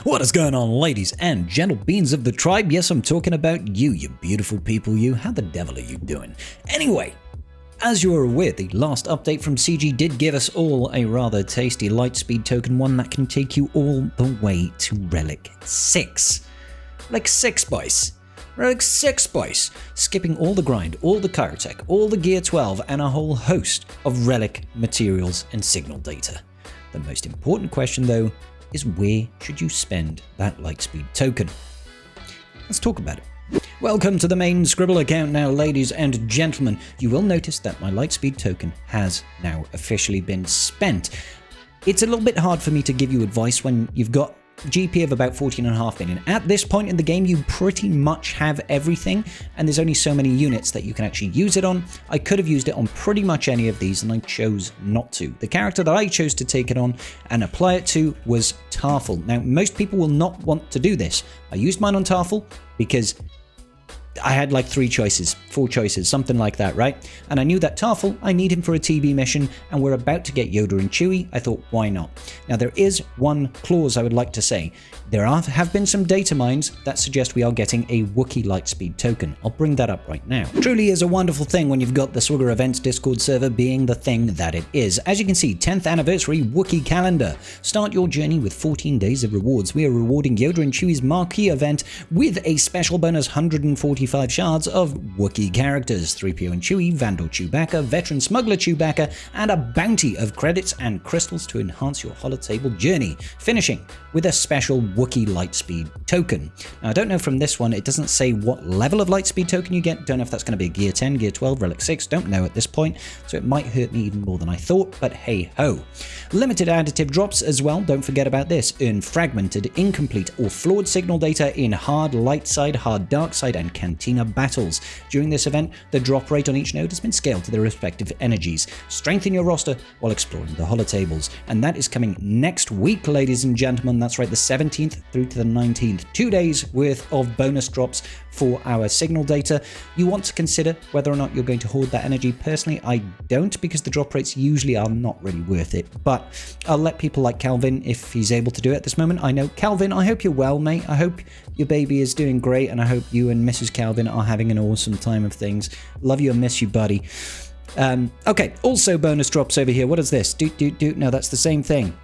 What is going on, ladies and gentle beings of the tribe? Yes, I'm talking about you beautiful people, you. How the devil are you doing? Anyway, as you are aware, the last update from CG did give us all a rather tasty Lightspeed Token, one that can take you all the way to Relic 6. Like 6, boys. Relic 6, boys. Skipping all the grind, all the Chirotech, all the Gear 12, and a whole host of Relic materials and signal data. The most important question, though, is where should you spend that Lightspeed token? Let's talk about it. Welcome to the main Scribble account now, ladies and gentlemen. You will notice that my Lightspeed token has now officially been spent. It's a little bit hard for me to give you advice when you've got GP of about 14.5 million. At this point in the game, you pretty much have everything, and there's only so many units that you can actually use it on. I could have used it on pretty much any of these, and I chose not to. The character that I chose to take it on and apply it to was Tarfful. Now, most people will not want to do this. I used mine on Tarfful because I had like 4 choices, something like that, right? And I knew that Tarfful, I need him for a TB mission, and we're about to get Yoda and Chewie. I thought, why not? Now, there is one clause I would like to say. There have been some data mines that suggest we are getting a Wookiee Lightspeed token. I'll bring that up right now. Truly is a wonderful thing when you've got the Swigger Events Discord server being the thing that it is. As you can see, 10th anniversary Wookiee calendar. Start your journey with 14 days of rewards. We are rewarding Yoda and Chewie's marquee event with a special bonus 145 shards of Wookiee characters, 3PO and Chewie, Vandal Chewbacca, Veteran Smuggler Chewbacca, and a bounty of credits and crystals to enhance your holotable journey, finishing with a special Wookiee Lightspeed token. Now, I don't know from this one, it doesn't say what level of Lightspeed token you get. Don't know if that's going to be a Gear 10, Gear 12, Relic 6, don't know at this point, so it might hurt me even more than I thought, but hey ho. Limited additive drops as well, don't forget about this. Earn fragmented, incomplete, or flawed signal data in hard light side, hard dark side, and cantina battles. During this event, the drop rate on each node has been scaled to their respective energies. Strengthen your roster while exploring the holotables, and that is coming next week, ladies and gentlemen. That's right, the 17th through to the 19th. 2 days worth of bonus drops for our signal data. You want to consider whether or not you're going to hoard that energy. Personally, I don't, because the drop rates usually are not really worth it, but I'll let people like Calvin, if he's able to do it at this moment. I know, Calvin, I hope you're well, mate. I hope your baby is doing great, and I hope you and Mrs. Calvin are having an awesome time of things. Love you and miss you, buddy. Okay, also bonus drops over here. What is this? No, that's the same thing.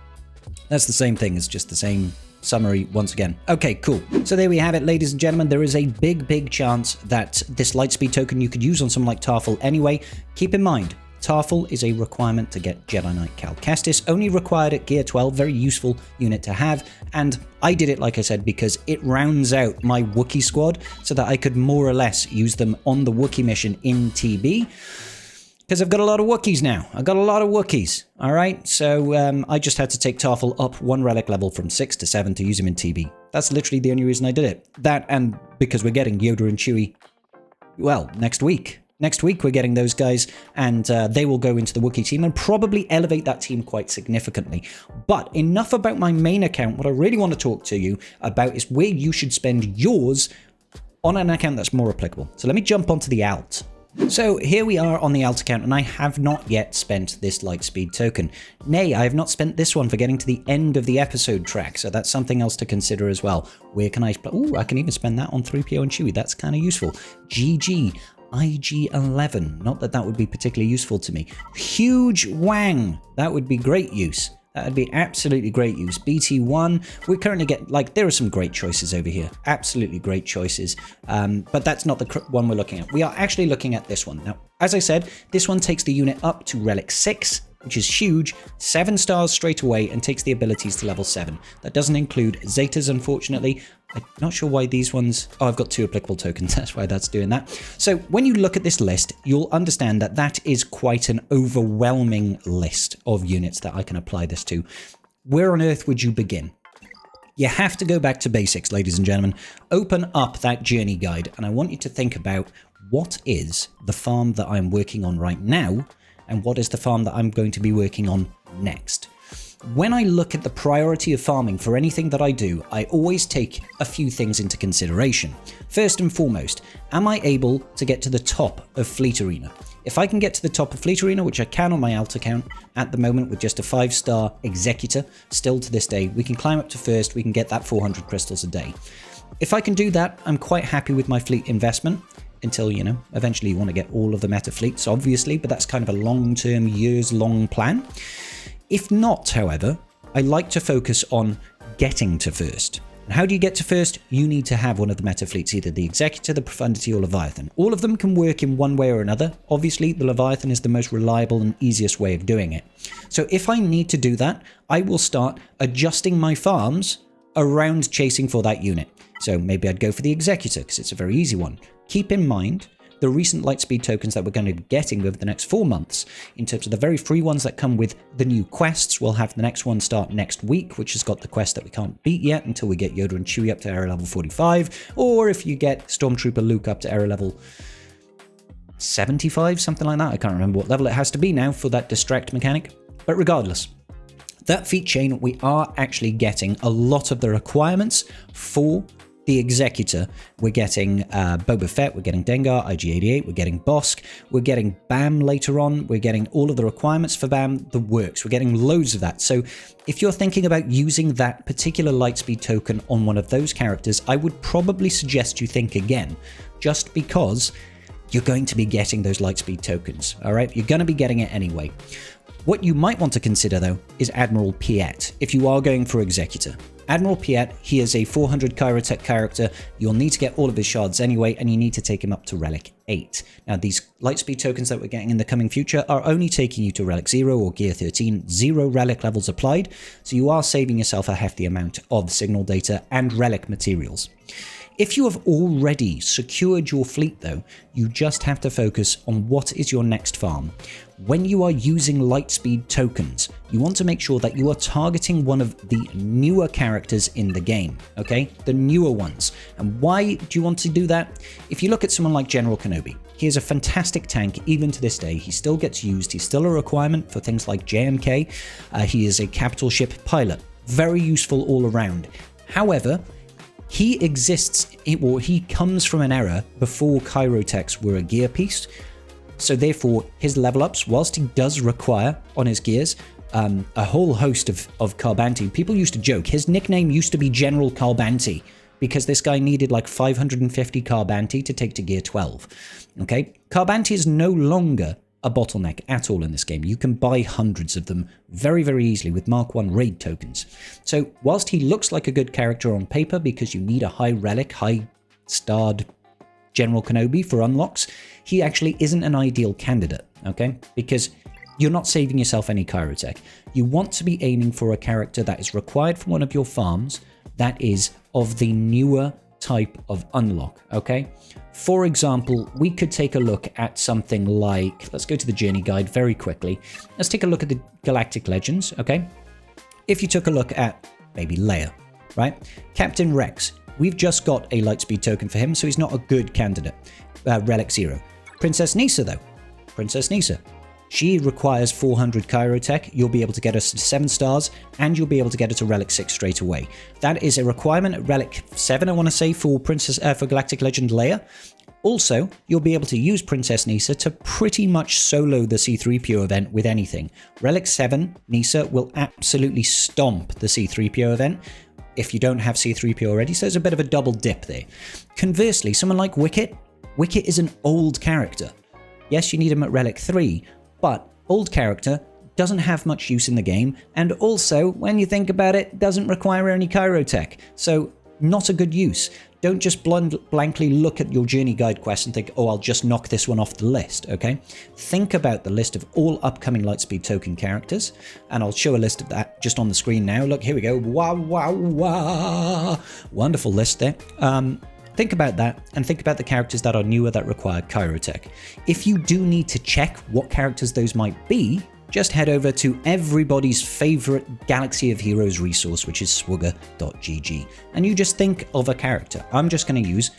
That's the same thing. It's just the same summary once again. Okay, cool. So there we have it, ladies and gentlemen. There is a big chance that this Lightspeed token you could use on someone like Tarfful anyway. Keep in mind, Tarfful is a requirement to get Jedi Knight Cal Kestis, only required at Gear 12, very useful unit to have, and I did it, like I said, because it rounds out my Wookiee squad so that I could more or less use them on the Wookiee mission in TB, because I've got a lot of Wookiees now. I've got a lot of Wookiees, alright? So I just had to take Tarfful up 1 relic level from 6 to 7 to use him in TB. That's literally the only reason I did it. That, and because we're getting Yoda and Chewie, well, next week. Next week, we're getting those guys, and they will go into the Wookiee team and probably elevate that team quite significantly. But enough about my main account. What I really want to talk to you about is where you should spend yours on an account that's more applicable. So let me jump onto the alt. So here we are on the alt account, and I have not yet spent this Lightspeed token. Nay, I have not spent this one for getting to the end of the episode track, so that's something else to consider as well. Where can I... Ooh, I can even spend that on 3PO and Chewie. That's kind of useful. GG. IG-11. Not that that would be particularly useful to me. Huge Wang. That would be great use. That would be absolutely great use. BT1. We're currently getting, like, there are some great choices over here. Absolutely great choices. But that's not the one we're looking at. We are actually looking at this one. Now, as I said, this one takes the unit up to Relic 6, which is huge, 7 stars straight away, and takes the abilities to level 7. That doesn't include Zetas, unfortunately. I'm not sure why these ones... Oh, I've got 2 applicable tokens, that's why that's doing that. So when you look at this list, you'll understand that that is quite an overwhelming list of units that I can apply this to. Where on earth would you begin? You have to go back to basics, ladies and gentlemen. Open up that journey guide, and I want you to think about what is the farm that I'm working on right now, and what is the farm that I'm going to be working on next. When I look at the priority of farming for anything that I do, I always take a few things into consideration. First and foremost, am I able to get to the top of Fleet Arena? If I can get to the top of Fleet Arena, which I can on my alt account at the moment with just a 5-star Executor, still to this day, we can climb up to first, we can get that 400 crystals a day. If I can do that, I'm quite happy with my fleet investment until, you know, eventually you want to get all of the meta fleets, obviously, but that's kind of a long-term, years-long plan. If not, however, I like to focus on getting to first. And how do you get to first? You need to have one of the meta fleets, either the Executor, the Profundity, or Leviathan. All of them can work in one way or another. Obviously, the Leviathan is the most reliable and easiest way of doing it. So if I need to do that, I will start adjusting my farms around chasing for that unit. So maybe I'd go for the Executor because it's a very easy one. Keep in mind the recent Lightspeed tokens that we're going to be getting over the next 4 months. In terms of the very free ones that come with the new quests, we'll have the next one start next week, which has got the quest that we can't beat yet until we get Yoda and Chewie up to error level 45, or if you get Stormtrooper Luke up to error level 75, something like that. I can't remember what level it has to be now for that distract mechanic. But regardless, that feat chain, we are actually getting a lot of the requirements for the Executor. We're getting Boba Fett, we're getting Dengar, IG-88, we're getting Bosk, we're getting BAM later on, we're getting all of the requirements for BAM, the works, we're getting loads of that. So if you're thinking about using that particular Lightspeed token on one of those characters, I would probably suggest you think again, just because you're going to be getting those Lightspeed tokens, all right? You're going to be getting it anyway. What you might want to consider, though, is Admiral Piet, if you are going for Executor. Admiral Piet, he is a 400 Kyrotech character. You'll need to get all of his shards anyway, and you need to take him up to Relic 8. Now, these Lightspeed tokens that we're getting in the coming future are only taking you to Relic 0 or Gear 13, 0 Relic levels applied, so you are saving yourself a hefty amount of signal data and Relic materials. If you have already secured your fleet, though, you just have to focus on what is your next farm. When you are using Lightspeed tokens, you want to make sure that you are targeting one of the newer characters in the game, okay? The newer ones. And why do you want to do that? If you look at someone like General Kenobi, he is a fantastic tank even to this day. He still gets used. He's still a requirement for things like JMK. He is a capital ship pilot. Very useful all around. However, he exists, or he comes from an era before Kyrotechs were a gear piece. So therefore, his level ups, whilst he does require on his gears a whole host of Carbanti, people used to joke, his nickname used to be General Carbanti, because this guy needed like 550 Carbanti to take to gear 12. Okay, Carbanti is no longer a bottleneck at all in this game. You can buy hundreds of them very, very easily with Mark 1 raid tokens. So whilst he looks like a good character on paper because you need a high relic, high starred General Kenobi for unlocks, he actually isn't an ideal candidate, okay? Because you're not saving yourself any Kyrotech. You want to be aiming for a character that is required for one of your farms that is of the newer type of unlock, okay? For example, we could take a look at something like, let's go to the journey guide very quickly. Let's take a look at the Galactic Legends, okay? If you took a look at maybe Leia, right? Captain Rex, we've just got a Lightspeed token for him, so he's not a good candidate. Relic 0. Princess Nisa, though. Princess Nisa. She requires 400 Kyrotech. You'll be able to get us to 7 stars, and you'll be able to get her to Relic 6 straight away. That is a requirement at Relic 7, I want to say, for for Galactic Legend Leia. Also, you'll be able to use Princess Nisa to pretty much solo the C-3PO event with anything. Relic 7, Nisa will absolutely stomp the C-3PO event if you don't have C-3PO already, so there's a bit of a double dip there. Conversely, someone like Wicket. Wicket is an old character. Yes, you need him at Relic 3, but old character doesn't have much use in the game, and also, when you think about it, doesn't require any Kyrotech, so not a good use. Don't just blankly look at your journey guide quest and think, oh, I'll just knock this one off the list, okay? Think about the list of all upcoming Lightspeed token characters, and I'll show a list of that just on the screen now. Look, here we go. Wow, wow, wow. Wonderful list there. Think about that, and think about the characters that are newer that require Kyrotech. If you do need to check what characters those might be, just head over to everybody's favorite Galaxy of Heroes resource, which is swugger.gg, and you just think of a character. I'm just going to use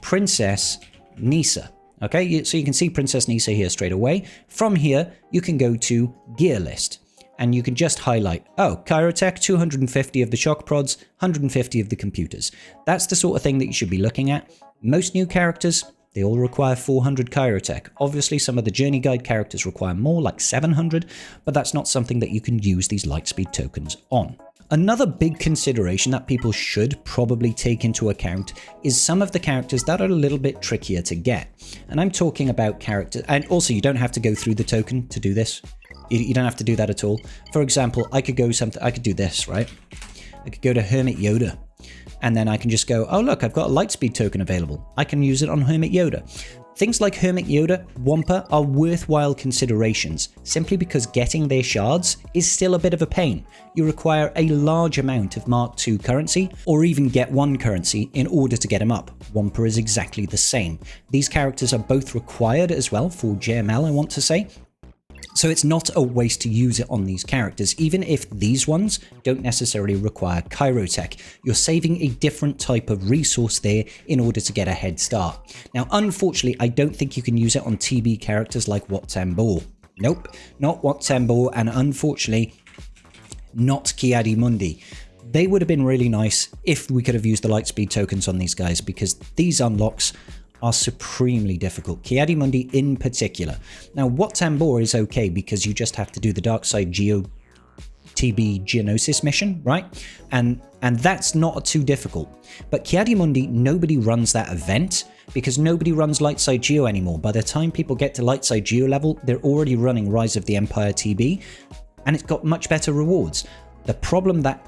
Princess Nisa. Okay, so you can see Princess Nisa here straight away. From here, you can go to Gear List, and you can just highlight, oh, Kyrotech, 250 of the shock prods, 150 of the computers. That's the sort of thing that you should be looking at. Most new characters, They all require 400 Chirotech. Obviously, some of the Journey Guide characters require more, like 700, but that's not something that you can use these Lightspeed tokens on. Another big consideration that people should probably take into account is some of the characters that are a little bit trickier to get. And I'm talking about characters, and also you don't have to go through the token to do this. You don't have to do that at all. For example, I could do this, right? I could go to Hermit Yoda, and then I can just go, oh look, I've got a Lightspeed token available. I can use it on Hermit Yoda. Things like Hermit Yoda, Wampa are worthwhile considerations, simply because getting their shards is still a bit of a pain. You require a large amount of Mark II currency, or even get 1 currency in order to get them up. Wampa is exactly the same. These characters are both required as well for JML, I want to say. So it's not a waste to use it on these characters, even if these ones don't necessarily require Chirotech. You're saving a different type of resource there in order to get a head start. Now, unfortunately, I don't think you can use it on TB characters like Wat Tambor. Nope, not Wat Tambor, and unfortunately, not Ki-Adi-Mundi. They would have been really nice if we could have used the Lightspeed tokens on these guys, because these unlocks are supremely difficult, Ki-Adi-Mundi in particular. Now, Wat Tambor is okay because you just have to do the Dark Side Geo TB Geonosis mission, right? And that's not too difficult. But Ki-Adi-Mundi, nobody runs that event because nobody runs Lightside Geo anymore. By the time people get to Lightside Geo level, they're already running Rise of the Empire TB, and it's got much better rewards. The problem that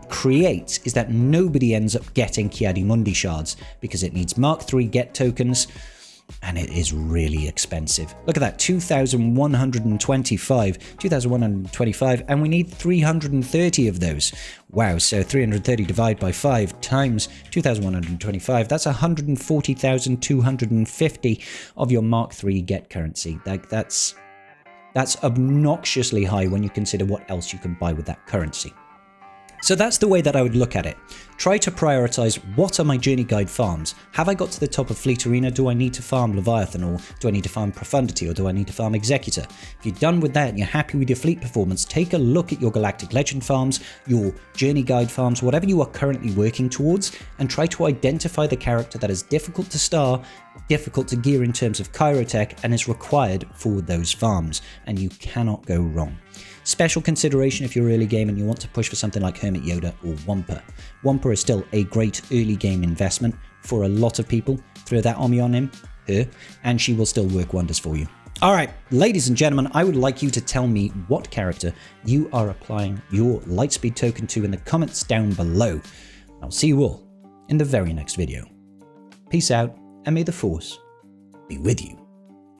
creates is that nobody ends up getting Ki-Adi-Mundi shards because it needs Mark III get tokens, and it is really expensive. Look at that, 2,125, and we need 330 of those. Wow, so 330 divided by 5 times 2,125, that's 140,250 of your Mark III get currency. That's obnoxiously high when you consider what else you can buy with that currency. So that's the way that I would look at it. Try to prioritize, what are my Journey Guide farms? Have I got to the top of Fleet Arena? Do I need to farm Leviathan, or do I need to farm Profundity, or do I need to farm Executor? If you're done with that and you're happy with your fleet performance, take a look at your Galactic Legend farms, your Journey Guide farms, whatever you are currently working towards, and try to identify the character that is difficult to star, difficult to gear in terms of Chirotech, and is required for those farms, and you cannot go wrong. Special consideration if you're early game and you want to push for something like Hermit Yoda or Wampa. Wampa is still a great early game investment for a lot of people. Throw that Omni on her, and she will still work wonders for you. Alright, ladies and gentlemen, I would like you to tell me what character you are applying your Lightspeed token to in the comments down below. I'll see you all in the very next video. Peace out, and may the Force be with you.